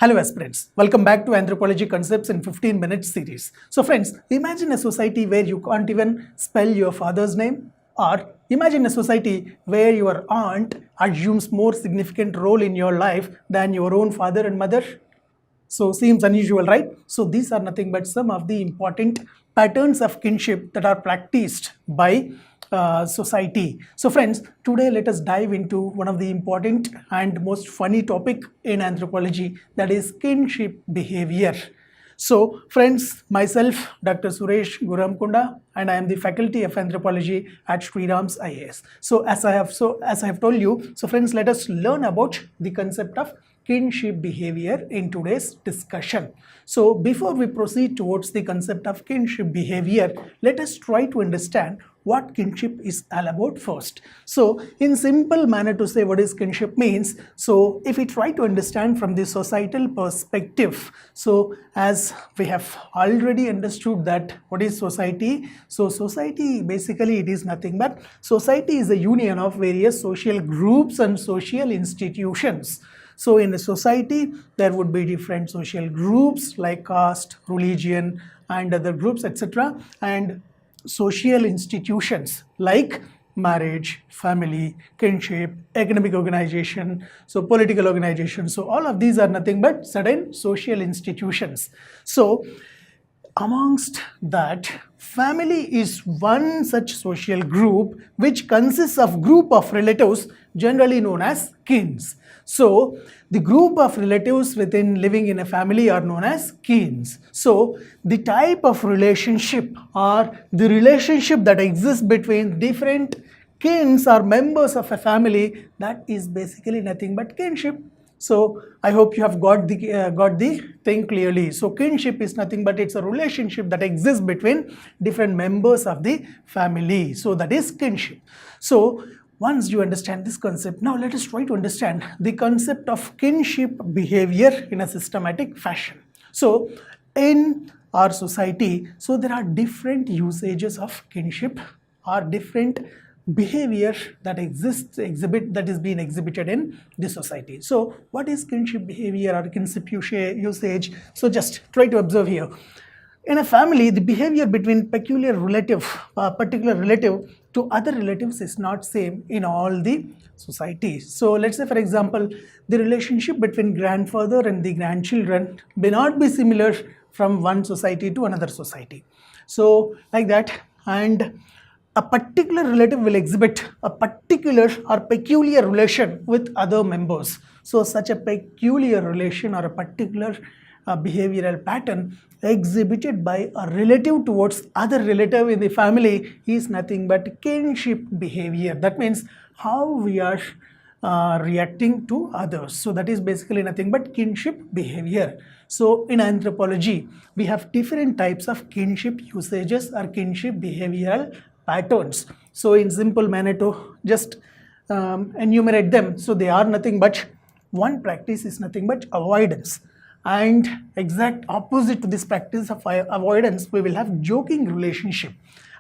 Hello aspirants, welcome back to Anthropology Concepts in 15 minutes series. So friends, imagine a society where you can't even spell your father's name, or imagine a society where your aunt assumes more significant role in your life than your own father and mother. So seems unusual, right? So these are nothing but some of the important patterns of kinship that are practiced by society. So friends, today let us dive into one of the important and most funny topic in anthropology, that is kinship behavior. So friends, myself Dr. Suresh Guramkunda, and I am the faculty of anthropology at SRIRAM's IAS. So as I have told you, so friends, let us learn about the concept of kinship behavior in today's discussion. So before we proceed towards the concept of kinship behavior, let us try to understand what kinship is all about first. So in simple manner to say what is kinship means, so if we try to understand from the societal perspective, so as we have already understood that what is society, so society basically it is nothing but society is a union of various social groups and social institutions. So in a society, there would be different social groups like caste, religion, and other groups, etc. And social institutions like marriage, family, kinship, economic organization, so political organization. So all of these are nothing but certain social institutions. So amongst that, family is one such social group which consists of group of relatives generally known as kins. So the group of relatives within living in a family are known as kins. So the type of relationship or the relationship that exists between different kins or members of a family, that is basically nothing but kinship. So I hope you have got the thing clearly. So kinship is nothing but it's a relationship that exists between different members of the family. So that is kinship. So once you understand this concept, now let us try to understand the concept of kinship behavior in a systematic fashion. So in our society, so there are different usages of kinship or different behavior that that is being exhibited in the society. So what is kinship behavior or kinship usage? So just try to observe here. In a family, the behavior between particular relative to other relatives is not same in all the societies. So let's say, for example, the relationship between grandfather and the grandchildren may not be similar from one society to another society. So like that, and a particular relative will exhibit a particular or peculiar relation with other members. So such a peculiar relation or a particular behavioral pattern exhibited by a relative towards other relative in the family is nothing but kinship behavior. That means how we are reacting to others. So that is basically nothing but kinship behavior. So in anthropology, we have different types of kinship usages or kinship behavioral patterns. So in simple manner to just enumerate them, so they are nothing but one practice is nothing but avoidance, and exact opposite to this practice of avoidance we will have joking relationship,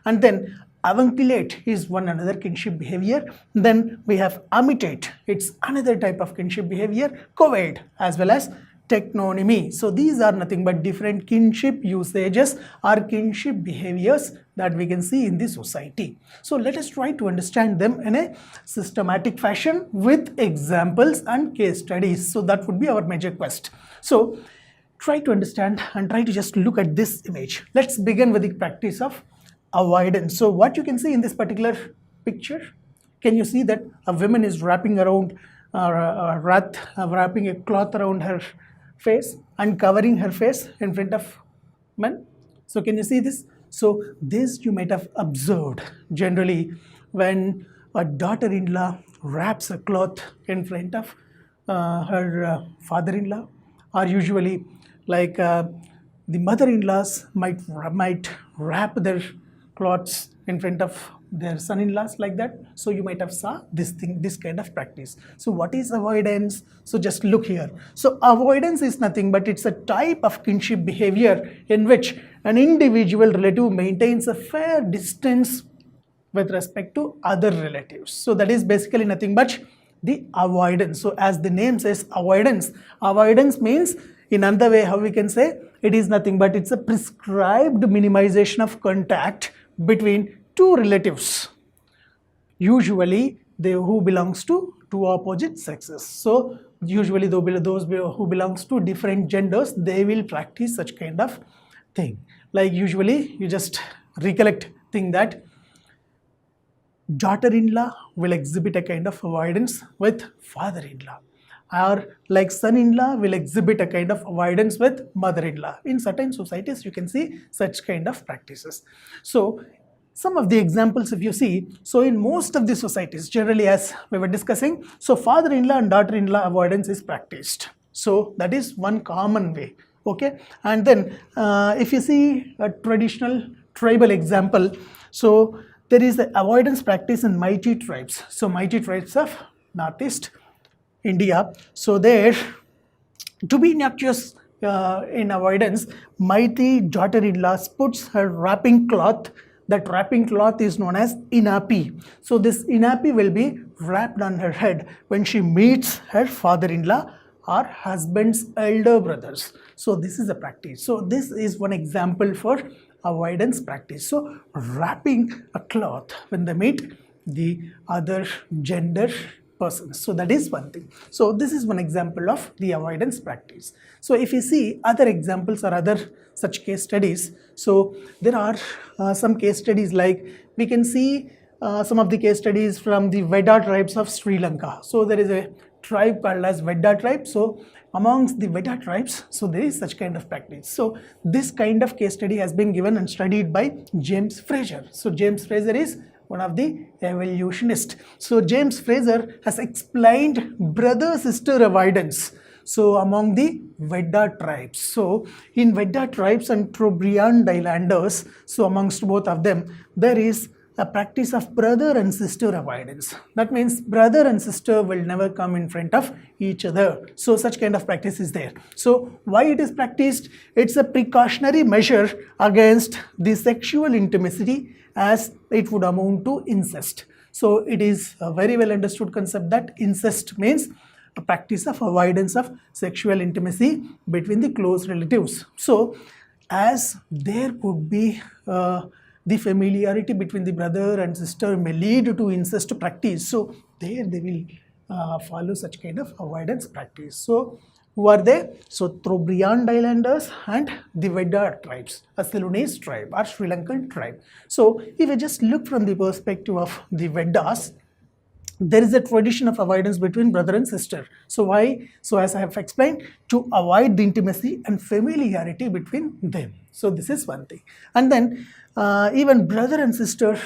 and then Avunculate is one another kinship behavior. Then we have amitate, it's another type of kinship behavior. Couvade as well as teknonymy. So these are nothing but different kinship usages or kinship behaviors that we can see in the society. So let us try to understand them in a systematic fashion with examples and case studies. So that would be our major quest. So try to understand and try to just look at this image. Let's begin with the practice of avoidance. So what you can see in this particular picture, can you see that a woman is wrapping around wrapping a cloth around her face and covering her face in front of men? So can you see this? So this you might have observed generally when a daughter-in-law wraps a cloth in front of her father-in-law, or usually like the mother-in-laws might wrap their clothes in front of their son-in-laws, like that. So you might have saw this kind of practice. So what is avoidance? So just look here. So avoidance is nothing but it's a type of kinship behavior in which an individual relative maintains a fair distance with respect to other relatives. So that is basically nothing but the avoidance. So as the name says, avoidance means In another way, how we can say, it is nothing but it's a prescribed minimization of contact between two relatives, usually they who belongs to two opposite sexes. So usually those who belongs to different genders, they will practice such kind of thing. Like usually you just recollect thing that daughter-in-law will exhibit a kind of avoidance with father-in-law, or like son-in-law will exhibit a kind of avoidance with mother-in-law. In certain societies you can see such kind of practices. So some of the examples if you see, so in most of the societies generally, as we were discussing, so father-in-law and daughter-in-law avoidance is practiced. So that is one common way. Okay, and then if you see a traditional tribal example, so there is the avoidance practice in mighty tribes. So mighty tribes of Northeast India. So there, to be noxious in avoidance, mighty daughter-in-law puts her wrapping cloth. That wrapping cloth is known as inapi. So this inapi will be wrapped on her head when she meets her father-in-law or husband's elder brothers. So this is a practice. So this is one example for avoidance practice. So wrapping a cloth when they meet the other gender persons. So that is one thing. So this is one example of the avoidance practice. So if you see other examples or other such case studies, so there are some case studies, like we can see some of the case studies from the Vedda tribes of Sri Lanka. So there is a tribe called as Vedda tribe. So amongst the Vedda tribes, so there is such kind of practice. So this kind of case study has been given and studied by James Fraser. So James Fraser is one of the evolutionists. So James Fraser has explained brother-sister avoidance. So among the Vedda tribes. So in Vedda tribes and Trobriand Islanders, so amongst both of them, there is a practice of brother and sister avoidance. That means brother and sister will never come in front of each other. So such kind of practice is there. So why it is practiced? It's a precautionary measure against the sexual intimacy, as it would amount to incest. So it is a very well understood concept that incest means a practice of avoidance of sexual intimacy between the close relatives. So as there could be the familiarity between the brother and sister may lead to incest practice, so there they will follow such kind of avoidance practice. So who are they? So Trobriand Islanders and the Vedda tribes, a Ceylonese tribe or Sri Lankan tribe. So if you just look from the perspective of the Veddas, there is a tradition of avoidance between brother and sister. So why? So as I have explained, to avoid the intimacy and familiarity between them. So this is one thing. And then even brother and sister,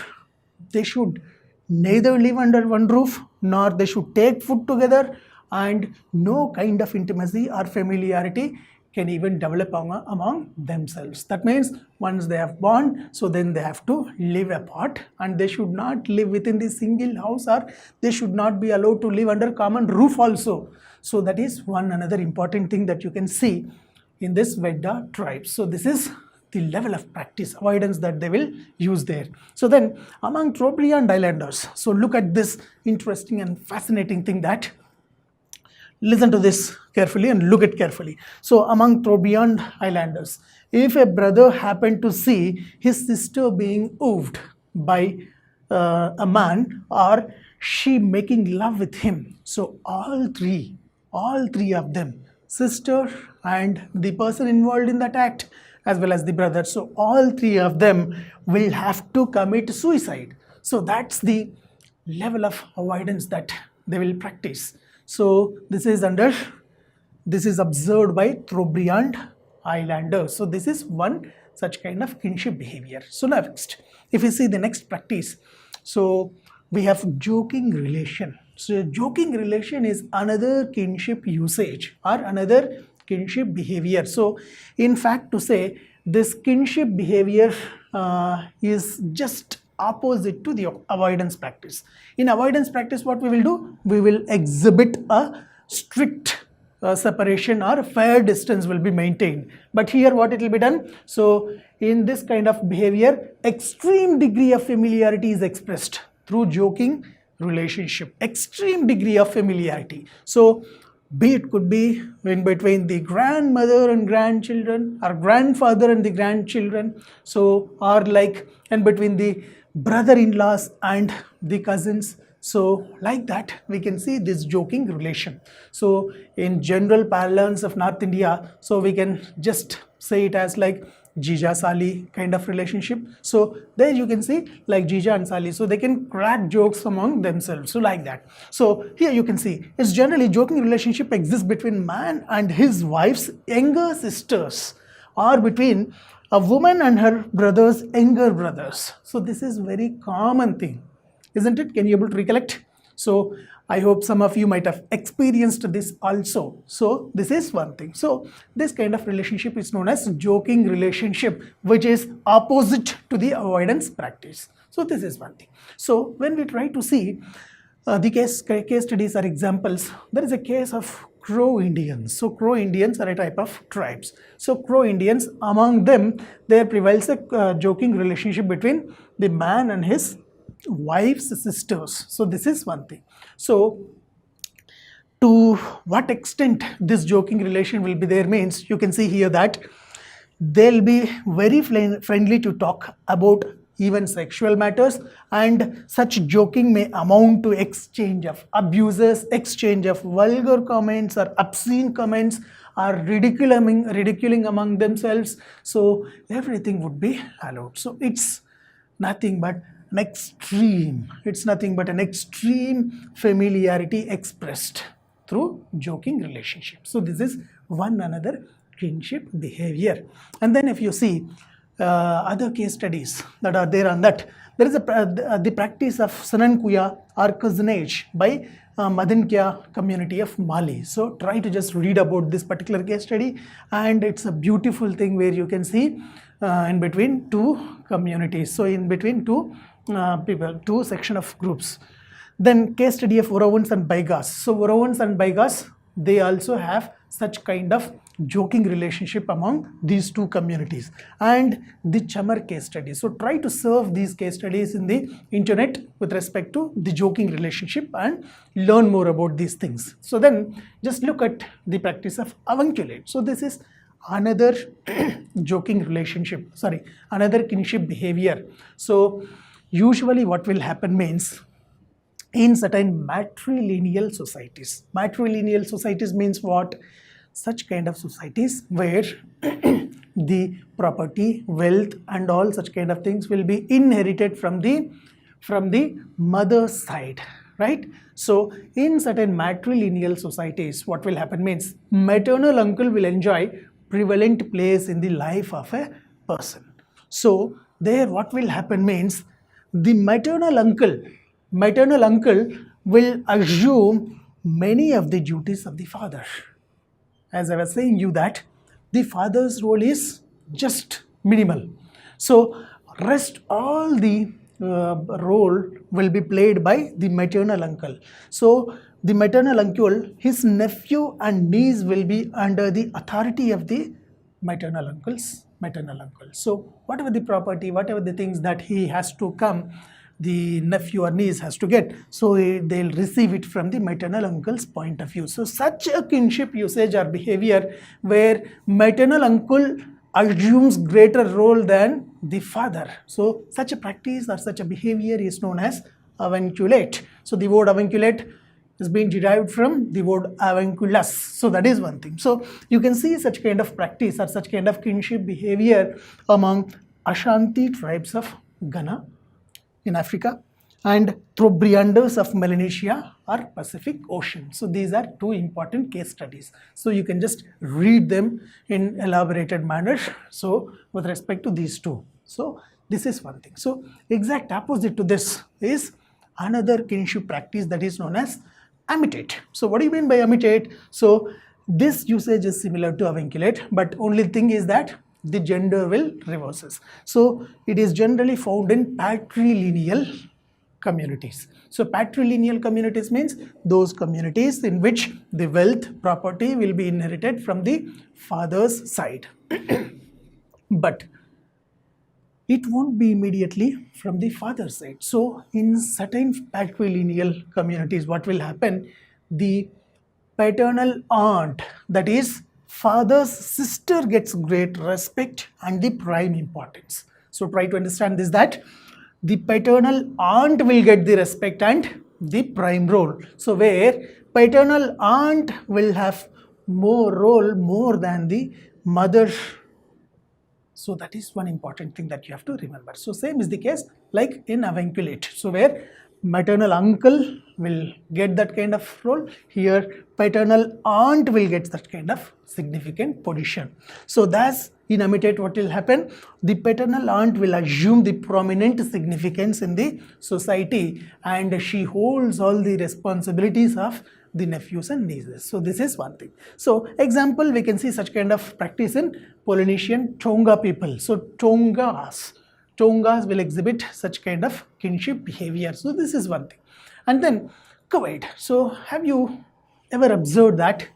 they should neither live under one roof, nor they should take food together, and no kind of intimacy or familiarity can even develop among themselves. That means once they have born, so then they have to live apart, and they should not live within the single house, or they should not be allowed to live under common roof also. So that is one another important thing that you can see in this Vedda tribe. So this is the level of practice avoidance that they will use there. So then among Trobriand Islanders, so look at this interesting and fascinating thing that, listen to this carefully and look at carefully. So among Trobriand Islanders, if a brother happened to see his sister being oofed by a man, or she making love with him, so all three of them, sister and the person involved in that act, as well as the brother, so all three of them will have to commit suicide. So that's the level of avoidance that they will practice. So this is observed by Trobriand Islanders. So this is one such kind of kinship behavior. So next, if you see the next practice, so we have joking relation. So joking relation is another kinship usage or another kinship behavior. So in fact, to say this kinship behavior is just opposite to the avoidance practice. In avoidance practice, what we will do? We will exhibit a strict separation, or fair distance will be maintained. But here what it will be done? So in this kind of behavior, extreme degree of familiarity is expressed through joking relationship. Extreme degree of familiarity. So be it could be in between the grandmother and grandchildren, or grandfather and the grandchildren, so or like in between the brother-in-laws and the cousins. So like that we can see this joking relation. So in general parlance of North India, so we can just say it as like Jija Sali kind of relationship. So there you can see like Jija and Sali, so they can crack jokes among themselves, so like that. So here you can see it's generally joking relationship exists between man and his wife's younger sisters, or between a woman and her brother's younger brothers. So this is very common thing, isn't it? Can you able to recollect? So I hope some of you might have experienced this also. So this is one thing. So this kind of relationship is known as joking relationship, which is opposite to the avoidance practice. So this is one thing. So when we try to see the case studies or examples, there is a case of Crow Indians. So Crow Indians are a type of tribes. So Crow Indians, among them, there prevails a joking relationship between the man and his wife's sisters. So this is one thing. So to what extent this joking relation will be there means, you can see here that they'll be very friendly to talk about even sexual matters, and such joking may amount to exchange of abuses, exchange of vulgar comments or obscene comments, or ridiculing among themselves. So everything would be allowed. So it's nothing but an extreme, it's nothing but an extreme familiarity expressed through joking relationship. So this is one another kinship behavior. And then if you see other case studies that are there on that, there is the practice of Sanankuya or cousinage by Madinkya community of Mali. So try to just read about this particular case study, and it's a beautiful thing where you can see in between two communities, so in between two people, two section of groups. Then case study of Uravans and Baigas. So Uravans and Baigas, they also have such kind of joking relationship among these two communities. And the Chamar case study. So try to serve these case studies in the internet with respect to the joking relationship and learn more about these things. So then just look at the practice of Avunculate. So this is another joking relationship, another kinship behavior. So usually what will happen means, in certain matrilineal societies means what? Such kind of societies where the property, wealth and all such kind of things will be inherited from the mother's side, right? So in certain matrilineal societies, what will happen means, maternal uncle will enjoy prevalent place in the life of a person. So there what will happen means, the maternal uncle will assume many of the duties of the father. As I was saying you that the father's role is just minimal. So rest all the role will be played by the maternal uncle. So the maternal uncle, his nephew and niece will be under the authority of the maternal uncle. So whatever the property, whatever the things that he has to come, the nephew or niece has to get, so they'll receive it from the maternal uncle's point of view. So such a kinship usage or behavior where maternal uncle assumes greater role than the father. So such a practice or such a behavior is known as avunculate. So the word avunculate is being derived from the word avunculus. So that is one thing. So you can see such kind of practice or such kind of kinship behavior among Ashanti tribes of Ghana in Africa and Trobrianders of Melanesia or Pacific Ocean. So these are two important case studies. So you can just read them in elaborated manner. So with respect to these two. So this is one thing. So exact opposite to this is another kinship practice that is known as amitate. So what do you mean by amitate? So this usage is similar to avunculate, but only thing is that the gender will reverses. So it is generally found in patrilineal communities. So patrilineal communities means those communities in which the wealth, property will be inherited from the father's side. But it won't be immediately from the father's side. So in certain patrilineal communities, what will happen? The paternal aunt, that is father's sister, gets great respect and the prime importance. So try to understand this, that the paternal aunt will get the respect and the prime role. So where paternal aunt will have more role more than the mother. So that is one important thing that you have to remember. So same is the case like in Avunculate. So where maternal uncle will get that kind of role, here paternal aunt will get that kind of significant position. So that's in amitate what will happen, the paternal aunt will assume the prominent significance in the society and she holds all the responsibilities of the nephews and nieces. So this is one thing. So example, we can see such kind of practice in Polynesian Tonga people. So Tongas will exhibit such kind of kinship behavior. So this is one thing. And then Couvade. So have you ever observed that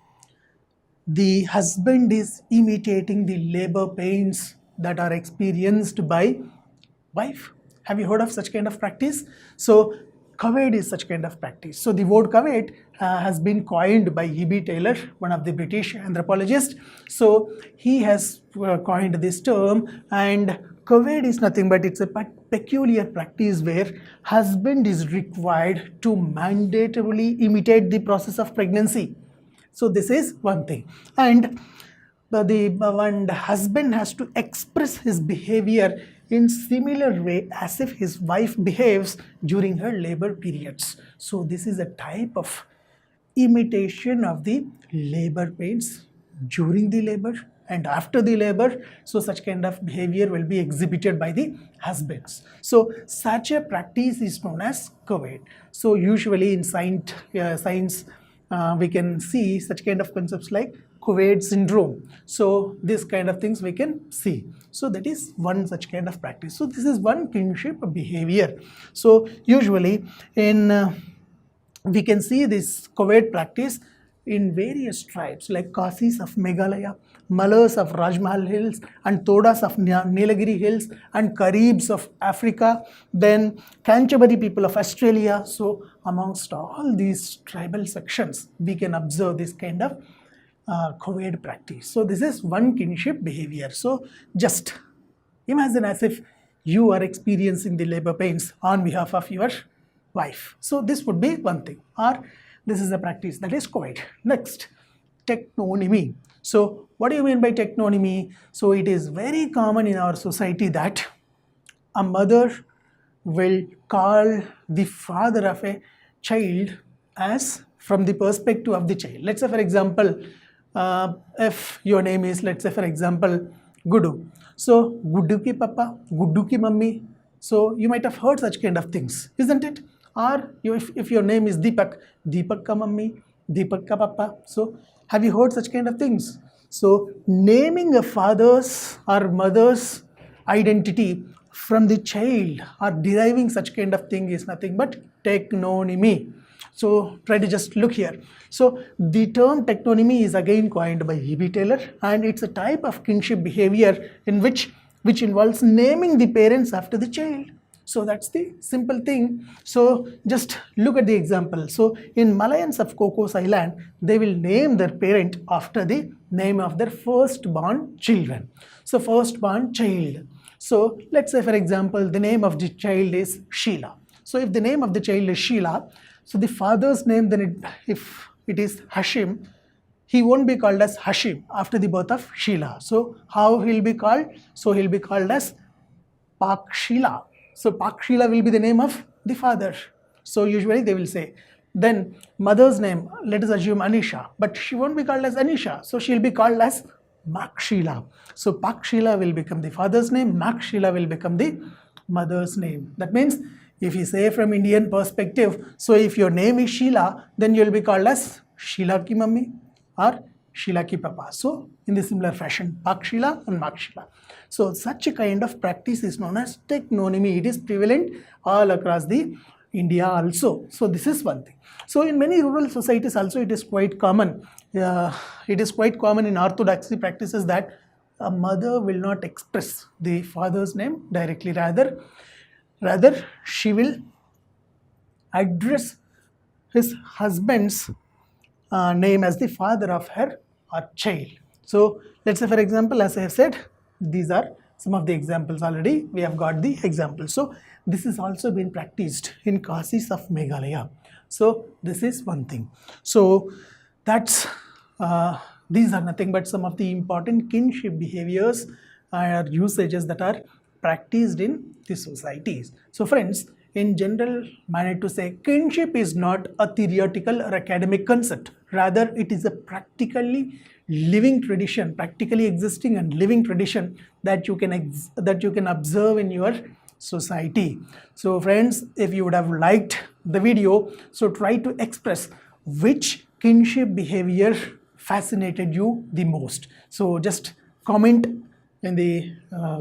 the husband is imitating the labor pains that are experienced by wife? Have you heard of such kind of practice? So Couvade is such kind of practice. So the word Couvade has been coined by E.B. Taylor, one of the British anthropologists. So he has coined this term, and Couvade is nothing but it's a peculiar practice where husband is required to mandatorily imitate the process of pregnancy. So this is one thing. And the husband has to express his behavior in similar way as if his wife behaves during her labor periods. So this is a type of imitation of the labor pains during the labor and after the labor. So such kind of behavior will be exhibited by the husbands. So such a practice is known as Couvade. So usually in science we can see such kind of concepts like Couvade syndrome. So this kind of things we can see. So that is one such kind of practice. So this is one kinship behavior. So usually in we can see this Couvade practice in various tribes like Khasis of Meghalaya, Malars of Rajmahal Hills, and Todas of Nilagiri Hills, and Caribs of Africa, then Canterbury people of Australia. So amongst all these tribal sections, we can observe this kind of Couvade practice. So this is one kinship behavior. So just imagine as if you are experiencing the labor pains on behalf of your wife. So this would be one thing, or this is a practice that is Couvade. Next, teknonymy. So what do you mean by teknonymy? So it is very common in our society that a mother will call the father of a child as from the perspective of the child. Let's say for example, if your name is, let's say for example, Gudu. So Gudu ki papa, Gudu ki mummy. So you might have heard such kind of things, isn't it? Or if your name is Deepak, Deepak ka mummy, Deepak ka papa. So have you heard such kind of things? So naming a father's or mother's identity from the child or deriving such kind of thing is nothing but teknonymy. So try to just look here. So the term teknonymy is again coined by E.B. Taylor, and it's a type of kinship behavior in which involves naming the parents after the child. So that's the simple thing. So just look at the example. So in Malayans of Cocos Island, they will name their parent after the name of their firstborn children. So firstborn child. So let's say for example, the name of the child is Sheila. So if the name of the child is Sheila, so the father's name, then if it is Hashim, he won't be called as Hashim after the birth of Sheila. So how he'll be called? So he'll be called as Pakshila. So Pakshila will be the name of the father. So usually they will say. Then mother's name, let us assume Anisha, but she won't be called as Anisha. So she'll be called as Makshila. So Pakshila will become the father's name, Makshila will become the mother's name. That means if you say from Indian perspective, so if your name is Sheila, then you'll be called as Sheila ki mummy or Sheila ki papa. So in the similar fashion, Pakshila and Makshila. So such a kind of practice is known as teknonymy. It is prevalent all across the India also. So this is one thing. So in many rural societies also it is quite common. It is quite common in orthodoxy practices that a mother will not express the father's name directly. Rather she will address his husband's name as the father of her child. So let's say, for example, as I have said, these are some of the examples. Already we have got the examples. So this is also been practiced in Kasis of Meghalaya. So this is one thing. So that's these are nothing but some of the important kinship behaviors or usages that are practiced in the societies. So friends, in general manner to say, kinship is not a theoretical or academic concept. Rather, it is a practically living tradition, practically existing and living tradition that you can observe in your society. So friends, if you would have liked the video, so try to express which kinship behavior fascinated you the most. So just comment in the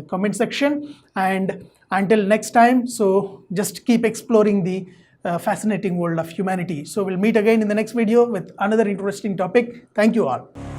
comment section, and until next time, so just keep exploring the fascinating world of humanity. So we'll meet again in the next video with another interesting topic. Thank you all.